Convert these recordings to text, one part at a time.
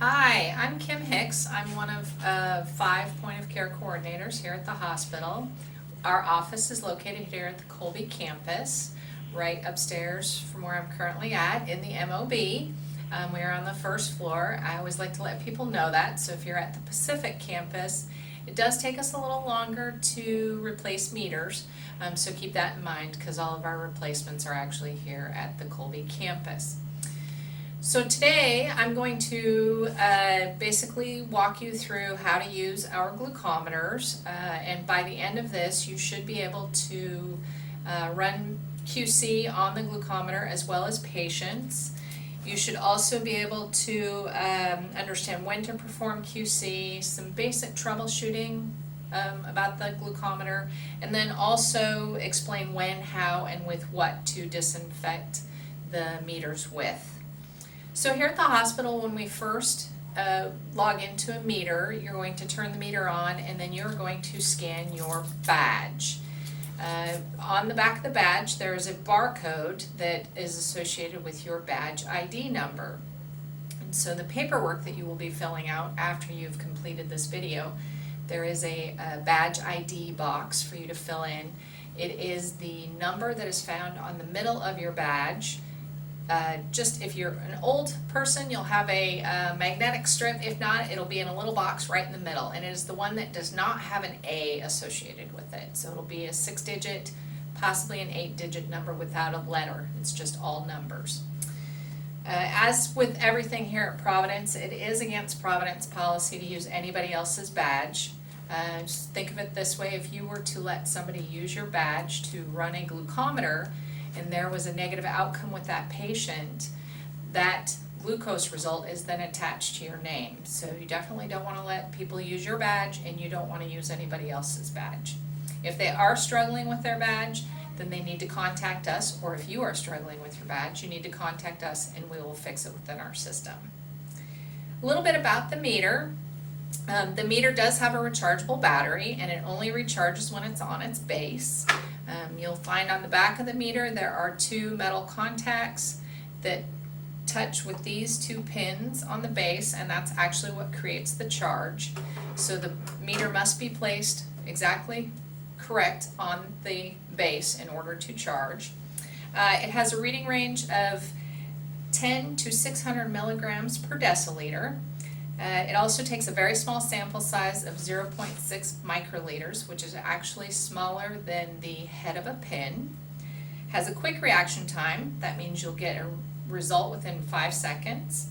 Hi, I'm Kim Hicks. I'm one of 5 point-of-care coordinators here at the hospital. Our office is located here at the Colby campus, right upstairs from where I'm currently at in the MOB. We are on the first floor. I always like to let people know that, so if you're at the Pacific campus, it does take us a little longer to replace meters, so keep that in mind because all of our replacements are actually here at the Colby campus. So today I'm going to basically walk you through how to use our glucometers, and by the end of this you should be able to run QC on the glucometer as well as patients. You should also be able to understand when to perform QC, some basic troubleshooting about the glucometer, and then also explain when, how, and with what to disinfect the meters with. So here at the hospital, when we first log into a meter, you're going to turn the meter on and then you're going to scan your badge. On the back of the badge, there is a barcode that is associated with your badge ID number. And so the paperwork that you will be filling out after you've completed this video, there is a badge ID box for you to fill in. It is the number that is found on the middle of your badge. Just if you're an old person, you'll have a magnetic strip. If not, it'll be in a little box right in the middle, and it is the one that does not have an A associated with it. So it'll be a 6-digit, possibly an 8-digit number without a letter. It's just all numbers. As with everything here at Providence, it is against Providence policy to use anybody else's badge. Just think of it this way: if you were to let somebody use your badge to run a glucometer, and there was a negative outcome with that patient, that glucose result is then attached to your name. So you definitely don't want to let people use your badge, and you don't want to use anybody else's badge. If they are struggling with their badge, then they need to contact us, or if you are struggling with your badge, you need to contact us and we will fix it within our system. A little bit about the meter. The meter does have a rechargeable battery, and it only recharges when it's on its base. You'll find on the back of the meter there are 2 metal contacts that touch with these 2 pins on the base, and that's actually what creates the charge. So the meter must be placed exactly correct on the base in order to charge. It has a reading range of 10 to 600 milligrams per deciliter. It also takes a very small sample size of 0.6 microliters, which is actually smaller than the head of a pin. Has a quick reaction time. That means you'll get a result within 5 seconds.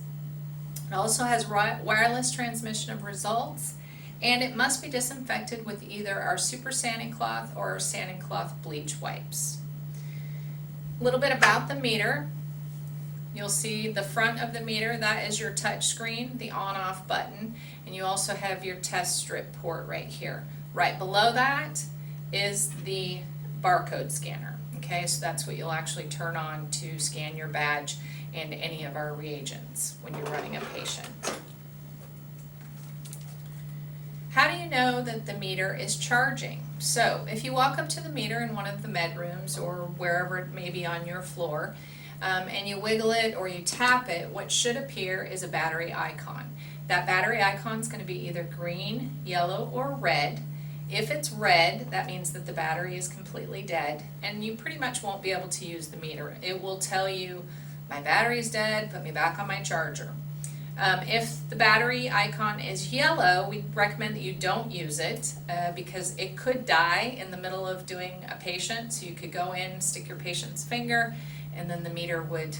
It also has wireless transmission of results, and it must be disinfected with either our super sanding cloth or our sanding cloth bleach wipes. A little bit about the meter. You'll see the front of the meter, that is your touch screen, the on-off button, and you also have your test strip port right here. Right below that is the barcode scanner. Okay, so that's what you'll actually turn on to scan your badge and any of our reagents when you're running a patient. How do you know that the meter is charging? So if you walk up to the meter in one of the med rooms or wherever it may be on your floor, and you wiggle it or you tap it, what should appear is a battery icon. That battery icon is going to be either green, yellow, or red. If it's red, that means that the battery is completely dead, and you pretty much won't be able to use the meter. It will tell you, my battery is dead, put me back on my charger. If the battery icon is yellow, we recommend that you don't use it because it could die in the middle of doing a patient. So you could go in, stick your patient's finger, and then the meter would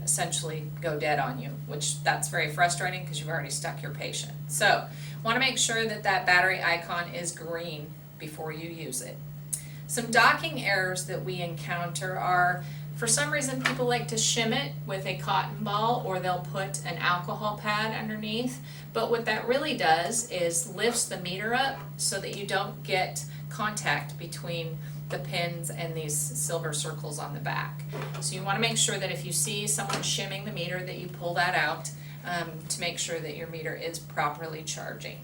essentially go dead on you, which that's very frustrating because you've already stuck your patient. So want to make sure that that battery icon is green before you use it. Some docking errors that we encounter are, for some reason people like to shim it with a cotton ball, or they'll put an alcohol pad underneath, but what that really does is lifts the meter up so that you don't get contact between the pins and these silver circles on the back. So you want to make sure that if you see someone shimming the meter, that you pull that out to make sure that your meter is properly charging.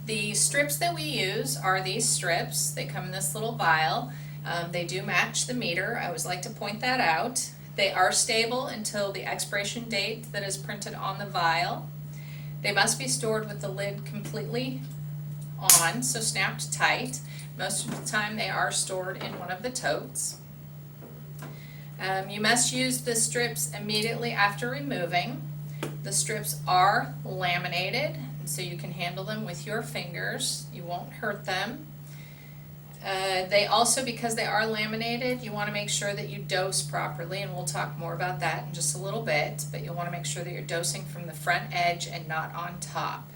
The strips that we use are these strips. They come in this little vial. They do match the meter. I always like to point that out. They are stable until the expiration date that is printed on the vial. They must be stored with the lid completely on, so snapped tight. Most of the time they are stored in one of the totes. You must use the strips immediately after removing. The strips are laminated, and so you can handle them with your fingers. You won't hurt them. They also, because they are laminated, you want to make sure that you dose properly, and we'll talk more about that in just a little bit, but you'll want to make sure that you're dosing from the front edge and not on top.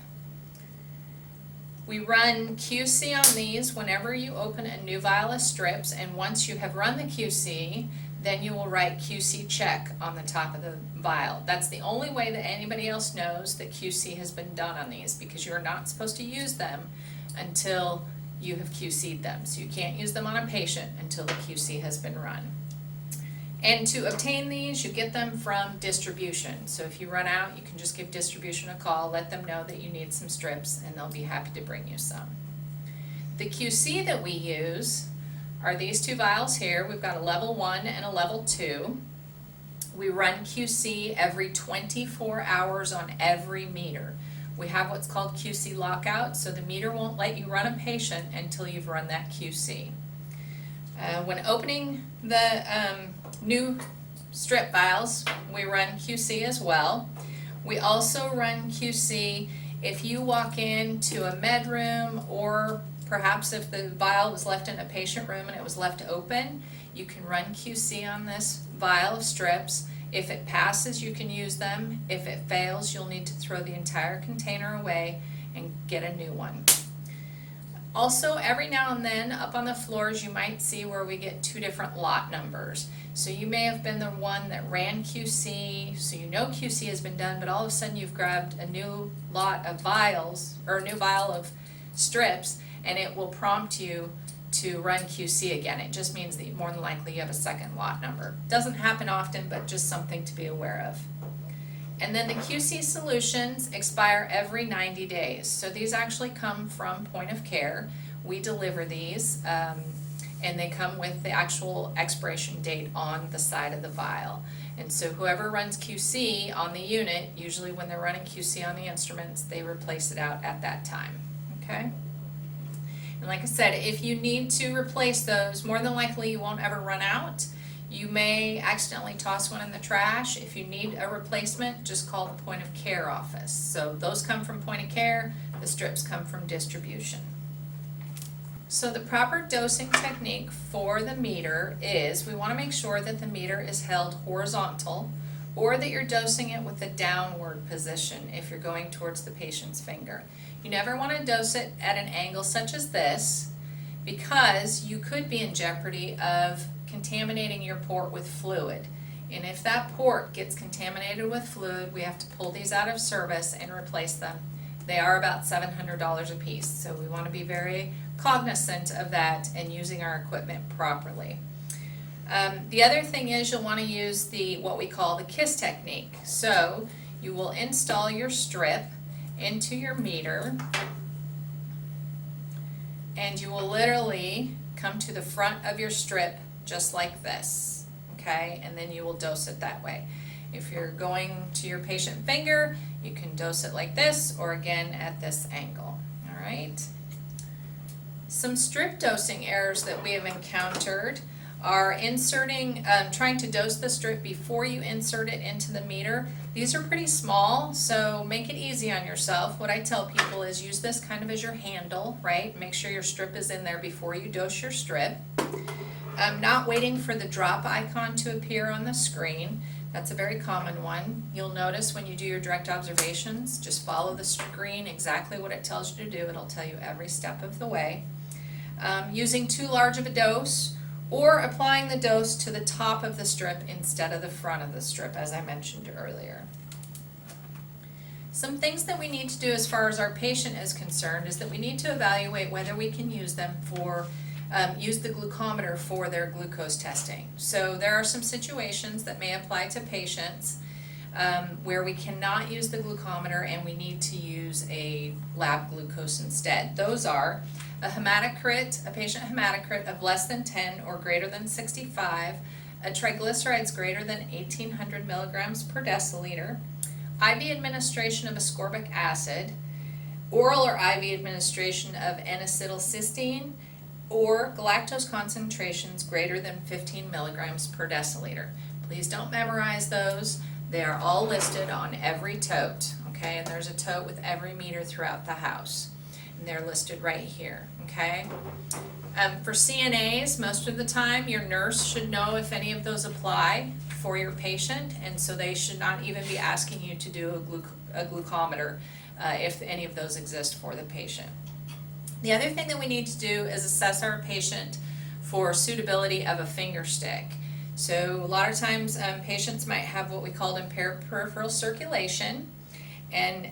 We run QC on these whenever you open a new vial of strips, and once you have run the QC, then you will write QC check on the top of the vial. That's the only way that anybody else knows that QC has been done on these, because you're not supposed to use them until you have QC'd them. So you can't use them on a patient until the QC has been run. And to obtain these, you get them from distribution. So if you run out, you can just give distribution a call, let them know that you need some strips, and they'll be happy to bring you some. The QC that we use are these two vials here. We've got a level 1 and a level 2. We run QC every 24 hours on every meter. We have what's called QC lockout, so the meter won't let you run a patient until you've run that QC. When opening the new strip vials, we run QC as well. We also run QC if you walk into a med room, or perhaps if the vial was left in a patient room and it was left open, you can run QC on this vial of strips. If it passes, you can use them. If it fails, you'll need to throw the entire container away and get a new one. Also, every now and then up on the floors you might see where we get two different lot numbers. So you may have been the one that ran QC, so you know QC has been done, but all of a sudden you've grabbed a new lot of vials, or a new vial of strips, and it will prompt you to run QC again. It just means that more than likely you have a second lot number. Doesn't happen often, but just something to be aware of. And then the QC solutions expire every 90 days. So these actually come from point of care. We deliver these, and they come with the actual expiration date on the side of the vial. And so whoever runs QC on the unit, usually when they're running QC on the instruments, they replace it out at that time, okay? And like I said, if you need to replace those, more than likely you won't ever run out. You may accidentally toss one in the trash. If you need a replacement, just call the point of care office. So those come from point of care, the strips come from distribution. So the proper dosing technique for the meter is, we want to make sure that the meter is held horizontal, or that you're dosing it with a downward position if you're going towards the patient's finger. You never want to dose it at an angle such as this, because you could be in jeopardy of contaminating your port with fluid. And if that port gets contaminated with fluid, we have to pull these out of service and replace them. They are about $700 a piece, so we want to be very cognizant of that and using our equipment properly. The other thing is, you'll want to use what we call the KISS technique. So you will install your strip into your meter, and you will literally come to the front of your strip just like this, okay? And then you will dose it that way. If you're going to your patient finger, you can dose it like this, or again at this angle, all right? Some strip dosing errors that we have encountered are trying to dose the strip before you insert it into the meter. These are pretty small, so make it easy on yourself. What I tell people is use this kind of as your handle, right? Make sure your strip is in there before you dose your strip. Not waiting for the drop icon to appear on the screen. That's a very common one. You'll notice when you do your direct observations, just follow the screen, exactly what it tells you to do. It'll tell you every step of the way. Using too large of a dose, or applying the dose to the top of the strip instead of the front of the strip, as I mentioned earlier. Some things that we need to do as far as our patient is concerned is that we need to evaluate whether we can use them for use the glucometer for their glucose testing. So there are some situations that may apply to patients where we cannot use the glucometer and we need to use a lab glucose instead. Those are a patient hematocrit of less than 10 or greater than 65, a triglycerides greater than 1,800 milligrams per deciliter, IV administration of ascorbic acid, oral or IV administration of N-acetylcysteine, or galactose concentrations greater than 15 milligrams per deciliter. Please don't memorize those. They are all listed on every tote, okay? And there's a tote with every meter throughout the house. And they're listed right here, okay? For CNAs, most of the time, your nurse should know if any of those apply for your patient, and so they should not even be asking you to do a glucometer if any of those exist for the patient. The other thing that we need to do is assess our patient for suitability of a finger stick. So a lot of times patients might have what we call impaired peripheral circulation, and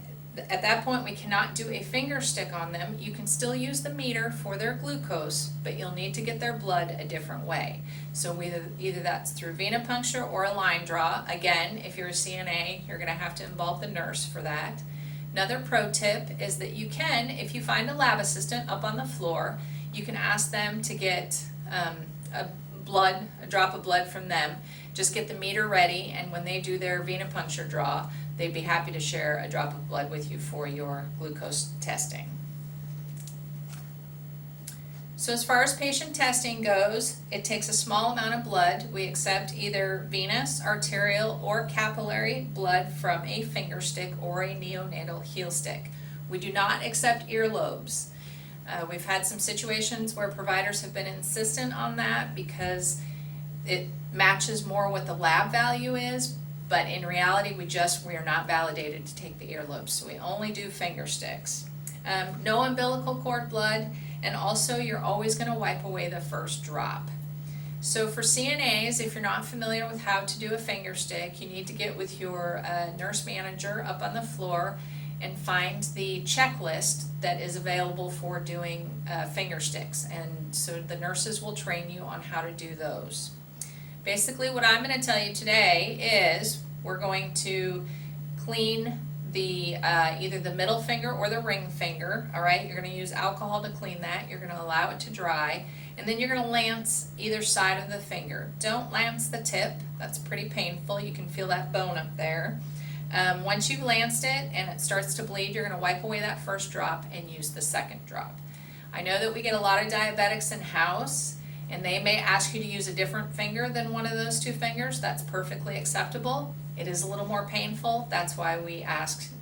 at that point we cannot do a finger stick on them. You can still use the meter for their glucose, but you'll need to get their blood a different way. So either that's through venipuncture or a line draw. Again, if you're a CNA, you're going to have to involve the nurse for that. Another pro tip is that you can, if you find a lab assistant up on the floor, you can ask them to get a drop of blood from them. Just get the meter ready, and when they do their venipuncture draw, they'd be happy to share a drop of blood with you for your glucose testing. So as far as patient testing goes, it takes a small amount of blood. We accept either venous, arterial, or capillary blood from a finger stick or a neonatal heel stick. We do not accept earlobes. We've had some situations where providers have been insistent on that because it matches more what the lab value is, but in reality we are not validated to take the earlobes, so we only do finger sticks. No umbilical cord blood, and also you're always going to wipe away the first drop. So for CNAs, if you're not familiar with how to do a finger stick, you need to get with your nurse manager up on the floor and find the checklist that is available for doing finger sticks, and so the nurses will train you on how to do those. Basically what I'm going to tell you today is we're going to clean the either the middle finger or the ring finger. All right, you're going to use alcohol to clean that. You're going to allow it to dry, and then you're going to lance either side of the finger. Don't lance the tip. That's pretty painful. You can feel that bone up there. Once you've lanced it and it starts to bleed, you're going to wipe away that first drop and use the second drop. I know that we get a lot of diabetics in house, and they may ask you to use a different finger than one of those two fingers. That's perfectly acceptable. It is a little more painful. That's why we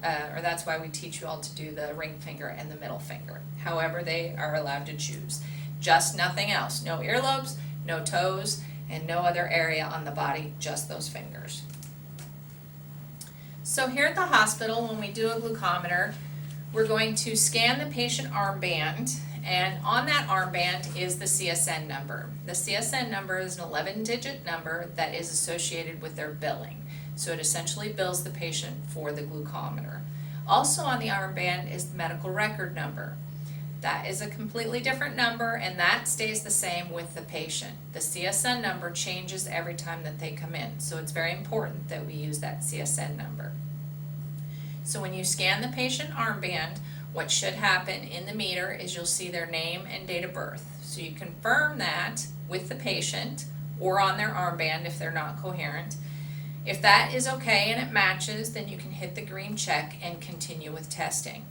that's why we teach you all to do the ring finger and the middle finger. However, they are allowed to choose. Just nothing else. No earlobes, no toes, and no other area on the body, just those fingers. So here at the hospital, when we do a glucometer, we're going to scan the patient armband, and on that armband is the CSN number. The CSN number is an 11-digit number that is associated with their billing. So it essentially bills the patient for the glucometer. Also on the armband is the medical record number. That is a completely different number, and that stays the same with the patient. The CSN number changes every time that they come in, so it's very important that we use that CSN number. So when you scan the patient armband, what should happen in the meter is you'll see their name and date of birth. So you confirm that with the patient or on their armband if they're not coherent. If that is okay and it matches, then you can hit the green check and continue with testing.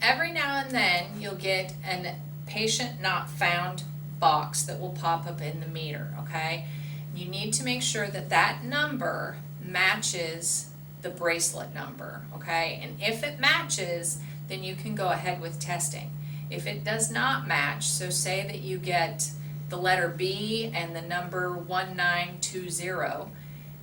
Every now and then you'll get a patient not found box that will pop up in the meter, okay? You need to make sure that that number matches the bracelet number, okay? And if it matches, then you can go ahead with testing. If it does not match, so say that you get the letter B and the number 1920,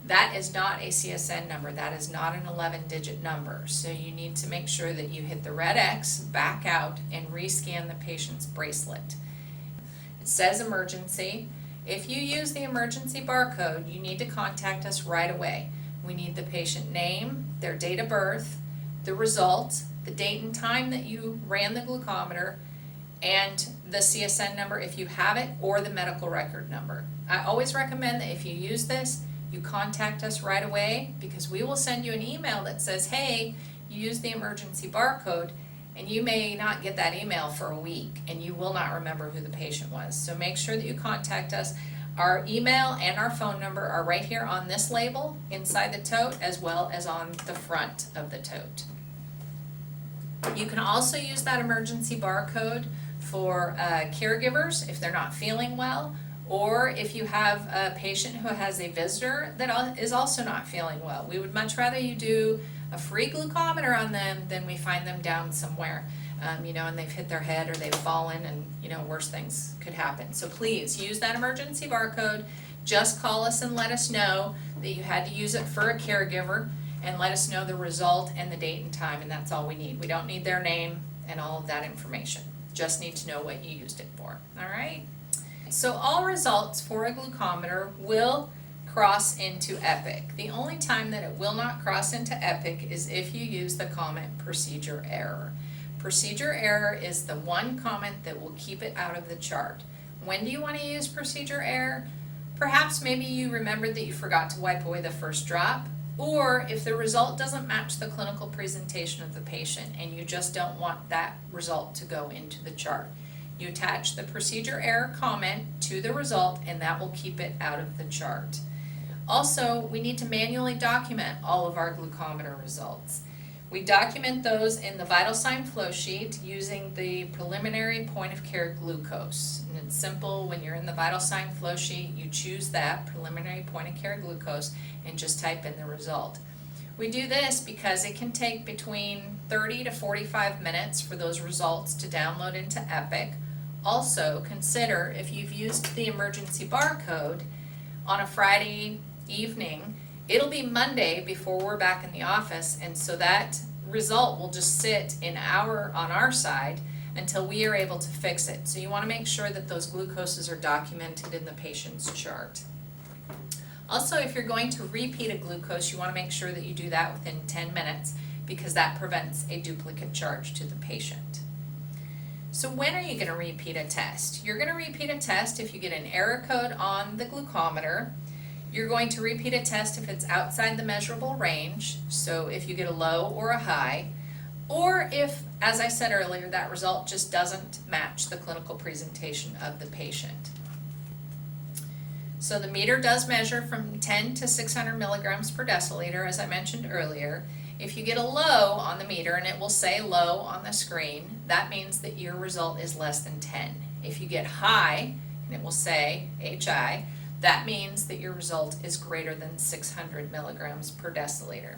that is not a CSN number. That is not an 11-digit number. So you need to make sure that you hit the red X, back out, and rescan the patient's bracelet. It says emergency. If you use the emergency barcode, you need to contact us right away. We need the patient name, their date of birth, the result, the date and time that you ran the glucometer, and the CSN number if you have it, or the medical record number. I always recommend that if you use this, you contact us right away, because we will send you an email that says, hey, you used the emergency barcode, and you may not get that email for a week, and you will not remember who the patient was. So make sure that you contact us. Our email and our phone number are right here on this label inside the tote as well as on the front of the tote. You can also use that emergency barcode for caregivers if they're not feeling well, or if you have a patient who has a visitor that is also not feeling well. We would much rather you do a free glucometer on them than we find them down somewhere, and they've hit their head or they've fallen and, worse things could happen. So please use that emergency barcode. Just call us and let us know that you had to use it for a caregiver, and let us know the result and the date and time, and that's all we need. We don't need their name and all of that information. Just need to know what you used it for, all right? So all results for a glucometer will cross into EPIC. The only time that it will not cross into EPIC is if you use the comment procedure error. Procedure error is the one comment that will keep it out of the chart. When do you want to use procedure error? Perhaps maybe you remembered that you forgot to wipe away the first drop, or if the result doesn't match the clinical presentation of the patient and you just don't want that result to go into the chart. You attach the procedure error comment to the result, and that will keep it out of the chart. Also, we need to manually document all of our glucometer results. We document those in the vital sign flow sheet using the preliminary point of care glucose. And it's simple. When you're in the vital sign flow sheet, you choose that preliminary point of care glucose and just type in the result. We do this because it can take between 30 to 45 minutes for those results to download into EPIC. Also, consider if you've used the emergency barcode on a Friday evening, it'll be Monday before we're back in the office, and so that result will just sit on our side until we are able to fix it. So you want to make sure that those glucoses are documented in the patient's chart. Also, if you're going to repeat a glucose, you want to make sure that you do that within 10 minutes because that prevents a duplicate charge to the patient. So when are you going to repeat a test? You're going to repeat a test if you get an error code on the glucometer. You're going to repeat a test if it's outside the measurable range, so if you get a low or a high, or if, as I said earlier, that result just doesn't match the clinical presentation of the patient. So the meter does measure from 10 to 600 milligrams per deciliter, as I mentioned earlier. If you get a low on the meter, and it will say low on the screen, that means that your result is less than 10. If you get high, and it will say HI, that means that your result is greater than 600 milligrams per deciliter.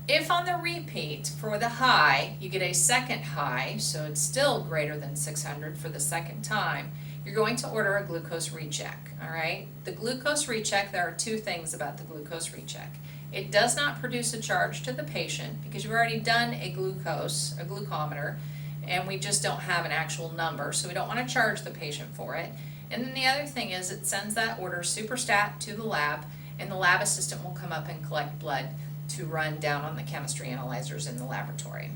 If on the repeat for the high, you get a second high, so it's still greater than 600 for the second time, you're going to order a glucose recheck, all right? The glucose recheck, there are two things about the glucose recheck. It does not produce a charge to the patient because you've already done a glucometer, and we just don't have an actual number, so we don't want to charge the patient for it. And then the other thing is it sends that order superstat to the lab, and the lab assistant will come up and collect blood to run down on the chemistry analyzers in the laboratory.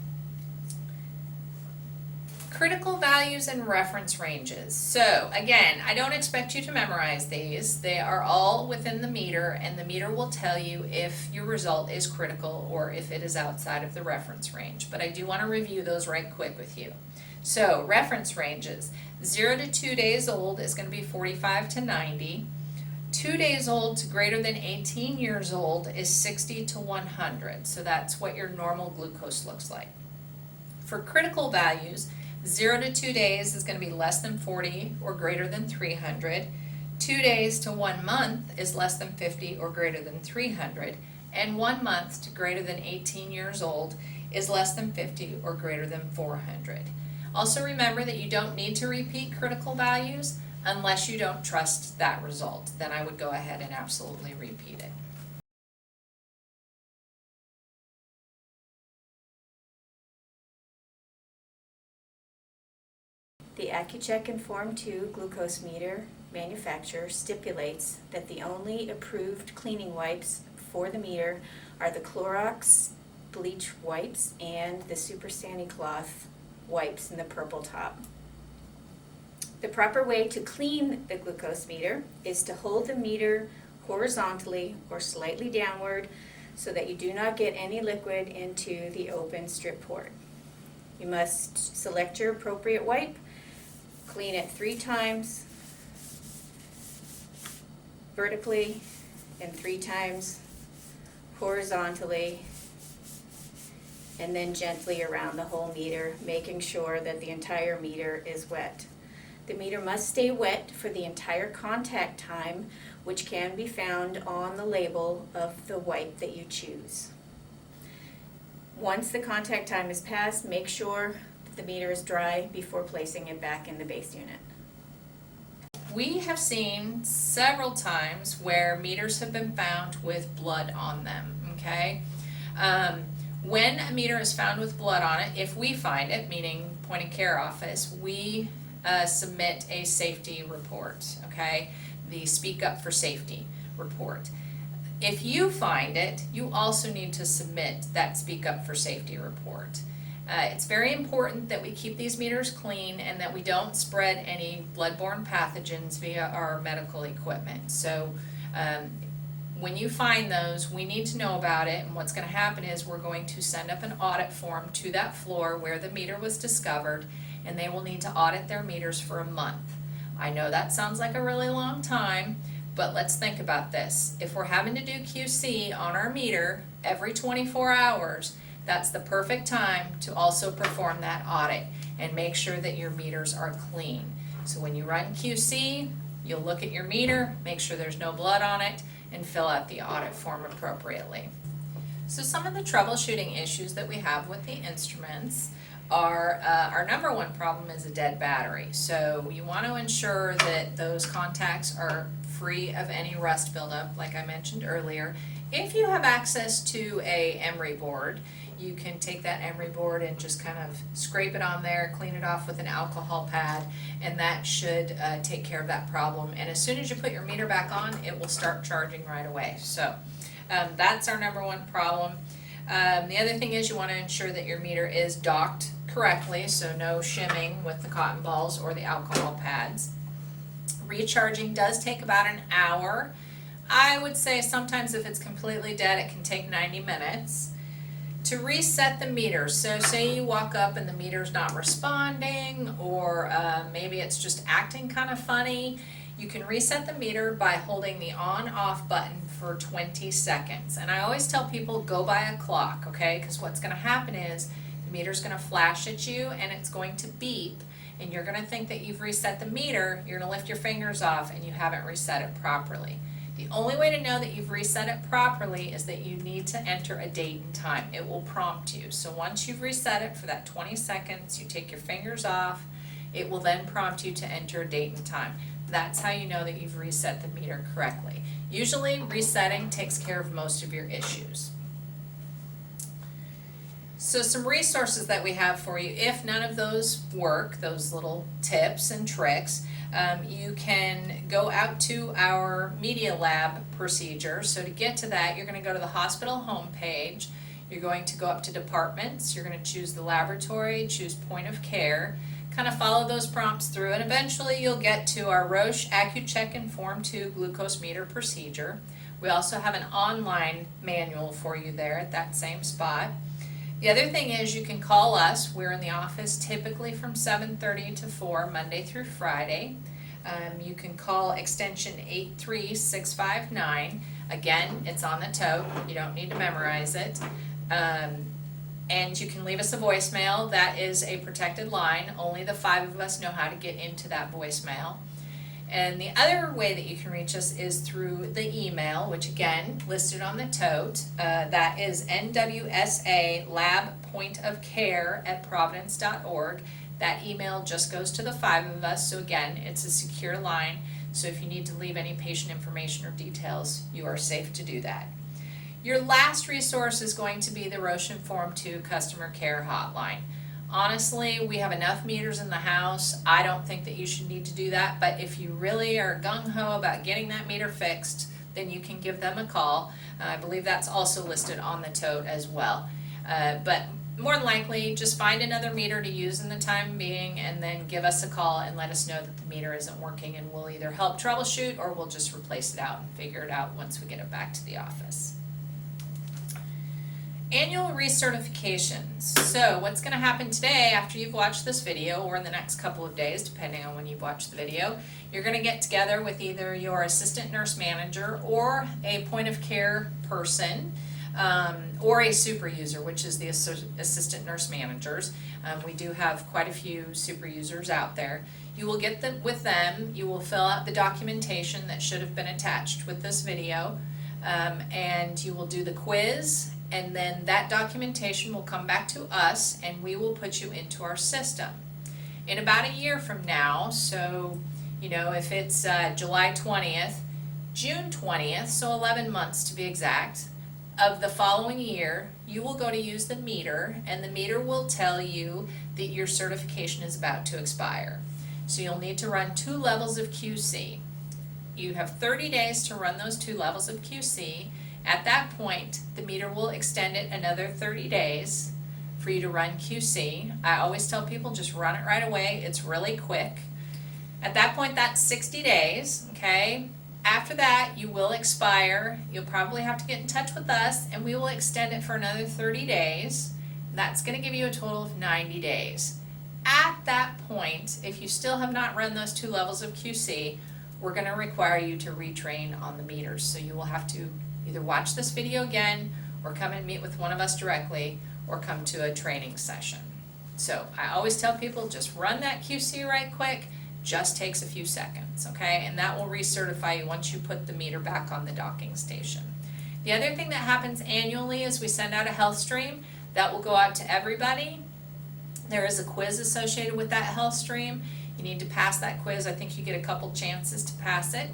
Critical values and reference ranges. So again, I don't expect you to memorize these. They are all within the meter, and the meter will tell you if your result is critical or if it is outside of the reference range. But I do want to review those right quick with you. So reference ranges, 0 to 2 days old is going to be 45 to 90. 2 days old to greater than 18 years old is 60 to 100. So that's what your normal glucose looks like. For critical values, 0 to 2 days is going to be less than 40 or greater than 300. 2 days to 1 month is less than 50 or greater than 300. And 1 month to greater than 18 years old is less than 50 or greater than 400. Also remember that you don't need to repeat critical values unless you don't trust that result. Then I would go ahead and absolutely repeat it. The Accucheck Inform 2 glucose meter manufacturer stipulates that the only approved cleaning wipes for the meter are the Clorox bleach wipes and the Super Sandy Cloth wipes in the purple top. The proper way to clean the glucose meter is to hold the meter horizontally or slightly downward so that you do not get any liquid into the open strip port. You must select your appropriate wipe, clean it 3 times, vertically and 3 times horizontally, and then gently around the whole meter, making sure that the entire meter is wet. The meter must stay wet for the entire contact time, which can be found on the label of the wipe that you choose. Once the contact time is passed, make sure that the meter is dry before placing it back in the base unit. We have seen several times where meters have been found with blood on them, okay? When a meter is found with blood on it, if we find it, meaning point of care office, we submit a safety report, okay? The Speak Up for Safety report. If you find it, you also need to submit that Speak Up for Safety report. It's very important that we keep these meters clean and that we don't spread any bloodborne pathogens via our medical equipment. So when you find those, we need to know about it, and what's going to happen is we're going to send up an audit form to that floor where the meter was discovered, and they will need to audit their meters for a month. I know that sounds like a really long time, but let's think about this. If we're having to do QC on our meter every 24 hours, that's the perfect time to also perform that audit and make sure that your meters are clean. So when you run QC, you'll look at your meter, make sure there's no blood on it, and fill out the audit form appropriately. So some of the troubleshooting issues that we have with the instruments are, our number one problem is a dead battery. So you want to ensure that those contacts are free of any rust buildup, like I mentioned earlier. If you have access to a emery board, you can take that emery board and just kind of scrape it on there, clean it off with an alcohol pad, and that should take care of that problem. And as soon as you put your meter back on, it will start charging right away. So that's our number one problem. The other thing is you want to ensure that your meter is docked correctly, so no shimming with the cotton balls or the alcohol pads. Recharging does take about an hour. I would say sometimes if it's completely dead, it can take 90 minutes. To reset the meter, so say you walk up and the meter's not responding, or maybe it's just acting kind of funny, you can reset the meter by holding the on-off button for 20 seconds. And I always tell people go by a clock, okay? Because what's going to happen is the meter's going to flash at you and it's going to beep, and you're going to think that you've reset the meter, you're going to lift your fingers off, and you haven't reset it properly. The only way to know that you've reset it properly is that you need to enter a date and time. It will prompt you. So once you've reset it for that 20 seconds, you take your fingers off, it will then prompt you to enter a date and time. That's how you know that you've reset the meter correctly. Usually resetting takes care of most of your issues. So some resources that we have for you, if none of those work, those little tips and tricks, you can go out to our Media Lab procedure. So to get to that, you're going to go to the hospital homepage. You're going to go up to departments. You're going to choose the laboratory, choose point of care, kind of follow those prompts through, and eventually you'll get to our Roche AccuCheck Inform 2 glucose meter procedure. We also have an online manual for you there at that same spot. The other thing is you can call us. We're in the office typically from 7:30 to 4, Monday through Friday. You can call extension 83659. Again, it's on the tote. You don't need to memorize it. And you can leave us a voicemail. That is a protected line. Only the 5 of us know how to get into that voicemail. And the other way that you can reach us is through the email, which again, listed on the tote. That is NWSA Lab Point of Care at providence.org. That email just goes to the 5 of us. So again, it's a secure line. So if you need to leave any patient information or details, you are safe to do that. Your last resource is going to be the Roche Inform 2 Customer Care Hotline. Honestly, we have enough meters in the house. I don't think that you should need to do that, but if you really are gung-ho about getting that meter fixed, then you can give them a call. I believe that's also listed on the tote as well. But more than likely, just find another meter to use in the time being and then give us a call and let us know that the meter isn't working, and we'll either help troubleshoot or we'll just replace it out and figure it out once we get it back to the office. Annual recertifications. So what's going to happen today after you've watched this video, or in the next couple of days depending on when you've watched the video, you're going to get together with either your assistant nurse manager or a point of care person, or a super user, which is the assistant nurse managers. We do have quite a few super users out there. You will get them with them, you will fill out the documentation that should have been attached with this video, and you will do the quiz, and then that documentation will come back to us and we will put you into our system. In about a year from now, so if it's July 20th, June 20th, so 11 months to be exact, of the following year, you will go to use the meter, and the meter will tell you that your certification is about to expire. So you'll need to run 2 levels of QC. You have 30 days to run those 2 levels of QC. At that point, the meter will extend it another 30 days for you to run QC. I always tell people just run it right away. It's really quick. At that point, that's 60 days, okay? After that, you will expire. You'll probably have to get in touch with us, and we will extend it for another 30 days. That's going to give you a total of 90 days. At that point, if you still have not run those 2 levels of QC, we're going to require you to retrain on the meters. So you will have to either watch this video again, or come and meet with one of us directly, or come to a training session. So I always tell people, just run that QC right quick. Just takes a few seconds, okay? And that will recertify you once you put the meter back on the docking station. The other thing that happens annually is we send out a health stream that will go out to everybody. There is a quiz associated with that health stream. You need to pass that quiz. I think you get a couple chances to pass it,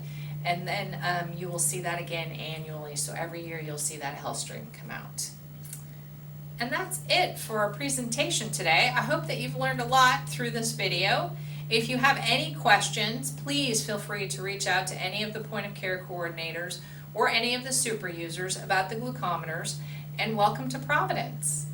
and then you will see that again annually. So every year you'll see that health stream come out. And that's it for our presentation today. I hope that you've learned a lot through this video. If you have any questions, please feel free to reach out to any of the point of care coordinators or any of the super users about the glucometers, and welcome to Providence.